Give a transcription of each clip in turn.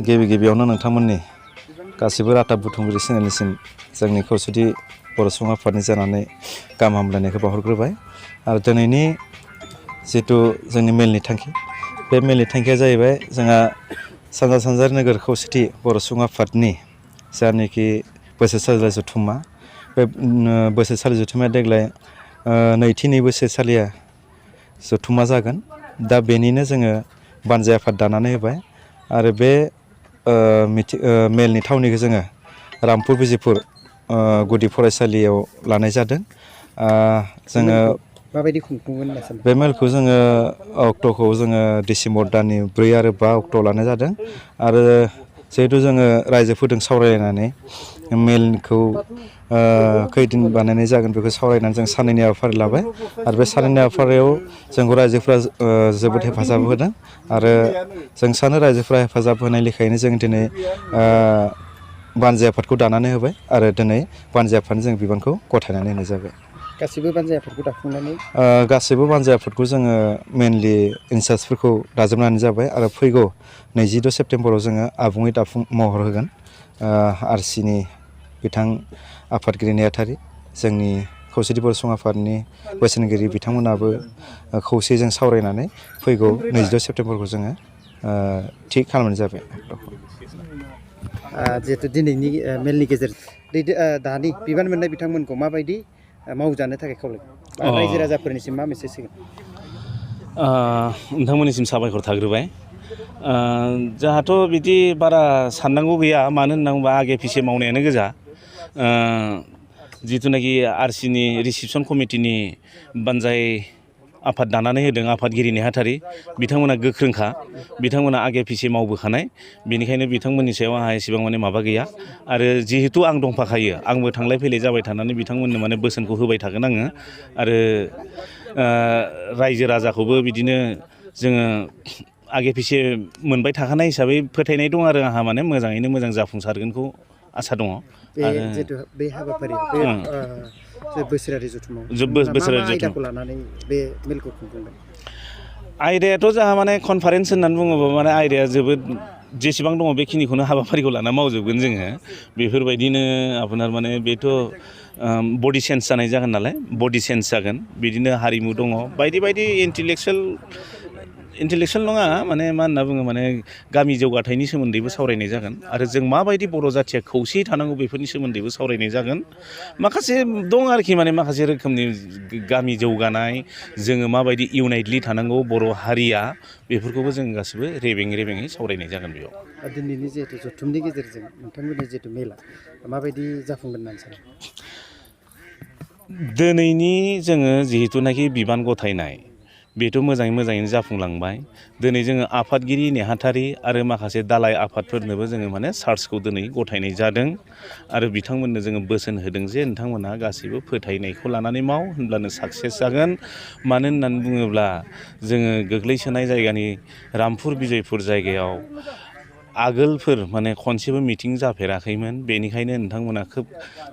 गिबियावनो नोंथांमोननि गासिबो रादाब बुथुमगिरि चेनेलनिसिम जोंनि खौसेथि बर' सुबुं आफादनि जानानै गाहाम हामलायनायखौ बावहरग्रोबाय आरो दिनैनि जिथु जोंनि मेलनि थांखि बे मेलनि थांखिया जाहैबाय जोंहा सानजा सानजारि नोगोर खौसेथि बर' सुबुं आफादनि जानाखि बोसोरसालि जथुम्मा बे बोसोरसालि जथुम्माया देग्लाय नैथि बोसोरसालिया जथुम्मा जागोन दा बेनिनो जोङो बानजाय आफाद दानानै होबाय आरो बे मेलनि थावनिखौ जोङो रामपुर बिजिपुर गुदि फरायसालियाव लानाय जादों जोङो माबायदि खुंफुंगोन होनना सानो बे मेलखौ जोङो अक्ट'खौ जोङो डिसेम्बर दाननि 4 आरो 5 अक्ट'आव लानाय जादों आरो जिहेथु जोङो रायजोफोरजों सावरायलायनानै मेलखौ खैदिन बानायनाय जागोन बेखौ सावरायनानै जों साननैनि हाबाफारि लाबाय आरो बे साननैनि हाबाफारियाव जोंखौ रायजोफ्रा जोबोद हेफाजाब होदों आरो जों सानो रायजोफ्रा हेफाजाब होनाय लेखायैनो जों दिनै बानजाय आफादखौ दानानै होबाय आरो दिनै बानजाय आफादनि जों बिबानखौ गथायनानै होनाय जाबाय। गासिबो बानजाय आफादखौ दाखांनानै गासैबो बानजाय आफादखौ जोङो मेनलि इनसार्जफोरखौ दाजोबनानै जाबाय आरो फैगौ 22 सेप्तेम्बराव जोङो आबुङै दाफुं महर होगोन आरसिनि बिथां आफादगिरि नेहाथारि जोंनि खौसेथि बर' सुबुं आफादनि बोसोनगिरि बिथांमोनाबो खौसेजों सावरायनानै फैगौ 22 सेप्तेम्बरखौ जोङो थि खालामनाय जाबाय। जिहेतु दिनैनि मेलनि गेजेरजों दानि बिबान मोननाय बिथांमोनखौ माबायदि मावजानो थाखाय खावलायगोन बा रायजो राजाफोरनिसिम मा मेसेज होगोन? नोंथांमोननिसिम साबायखर थाग्रोबाय जोंहाथ' बिदि बारा साननांगौ गैया मानो होनना बुङोबा आगे फिसे मावनायानो गोजा जिथुनाखि आरसिनि रिसिपसन कमिटिनि बानजाय आफाद दानानै होदों आफादगिरि नेहाथारि बिथांमोना गोख्रोंखा बिथांमोना आगे फिसे मावबोखानाय बेनिखायनो बिथांमोननि सायाव आंहा एसेबां माने माबा गैया आरो जिहेतु आं दंफाखायो आंबो थांलाय फैलाय जाबाय थानानै बिथांमोननो माने बोसोनखौ होबाय थागोन आङो आरो रायजो राजाखौबो बिदिनो जोङो आगे फिसे मोनबाय थाखानाय हिसाबै फोथायनाय दं आरो आंहा माने मोजाङैनो मोजां जाफुंसारगोनखौ आसा दङ। जिहेतु बे हाबाफारियाव बे बोसोरारि जथुमाव मा आयदाखौ लानानै बे मेलखौ खुंफुंगोन? आयदायाथ' जोंहा माने कनफारेन्स होननानै बुङोबा माने आयदाया जोबोद जेसेबां दङ बेखिनिखौनो हाबाफारिखौ लाना मावजोबगोन जोङो बेफोरबायदिनो आपनार माने बेथ' बडि चेन्ज जानाय जागोन नालाय बडि चेन्ज जागोन बिदिनो हारिमु दङ बायदि बायदि इन्टेलेक्सुयेल नङा माने मा होनना बुङो माने गामि जौगाथायनि सोमोन्दैबो सावरायनाय जागोन आरो जों माबायदि बर' जाथिया खौसेयै थानांगौ बेफोरनि सोमोन्दैबो सावरायनाय जागोन माखासे दं आरोखि माने माखासे रोखोमनि गामि जौगानाय जोङो माबायदि इउनाइटलि थानांगौ बर' हारिया बेफोरखौबो जों गासिबो रेबेङै सावरायनाय जागोन बेयाव। दिनैनि जिहेतु जथुमनि गेजेरजों नोंथांमोननि जिहेतु मेला माबायदि जाफुंगोन होननानै सानो? दिनैनि जोङो जिहेथुनाखि बिबान गथायनाय बेथ' मोजाङैनो जाफुंलांबाय दिनै जोङो आफादगिरि नेहाथारि आरो माखासे दालाय आफादफोरनोबो जोङो माने चार्जखौ दिनै गथायनाय जादों आरो बिथांमोननो जोङो बोसोन होदों जे नोंथांमोनहा गासैबो फोथायनायखौ लानानै माव होनब्लानो साक्सेस जागोन मानो होननानै बुङोब्ला जोङो गोग्लैसोनाय जायगानि रामपुर बिजयपुर जायगायाव आगोलफोर माने खनसेबो मिटिं जाफेराखैमोन बेनिखायनो नोंथांमोना खोब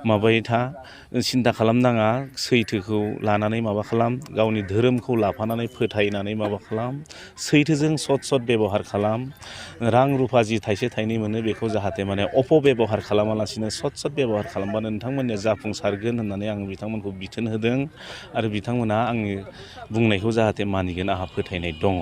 माबायै था सिन्था खालामनाङा सैथोखौ लानानै माबा खालाम गावनि धोरोमखौ लाफानानै फोथायनानै माबा खालाम सैथोजों सत बेब'हार खालाम रां रुफा जि थाइसे थाइनै मोनो बेखौ जाहाथे माने अपबेब'हार खालामालासिनो सत बेब'हार खालामबानो नोंथांमोननिया जाफुंसारगोन होननानै आं बिथांमोनखौ बिथोन होदों आरो बिथांमोनहा आंनि बुंनायखौ जाहाथे मानिगोन आंहा फोथायनाय दङ।